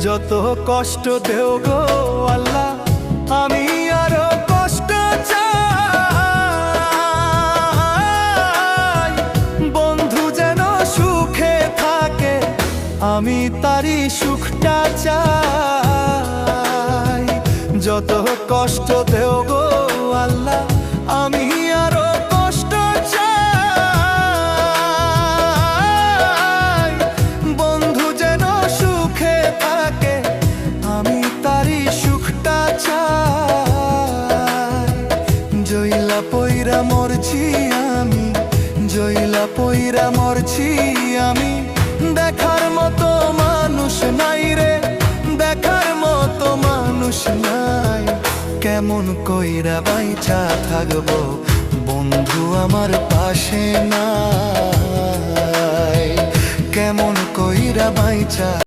যত কষ্ট দেও গো আল্লাহ, আমি আরো কষ্ট চাই। বন্ধু যেন সুখে থাকে, আমি তারই সুখটা চাই। যত কষ্ট দেও গো আল্লাহ, আমি আরো কষ্ট চাই। বন্ধু যেন সুখে থাকে, আমি তারই সুখটা চাই। জইলা পইরা মরছি আমি, জইলা পইরা মরছি আমি, দেখার মতো মানুষ নাই রে, দেখার মতো মানুষ নাই। কেমন কইরা বাইচা থাকবো বন্ধু আমার পাশে নাই, কেমন কইরা বাইচা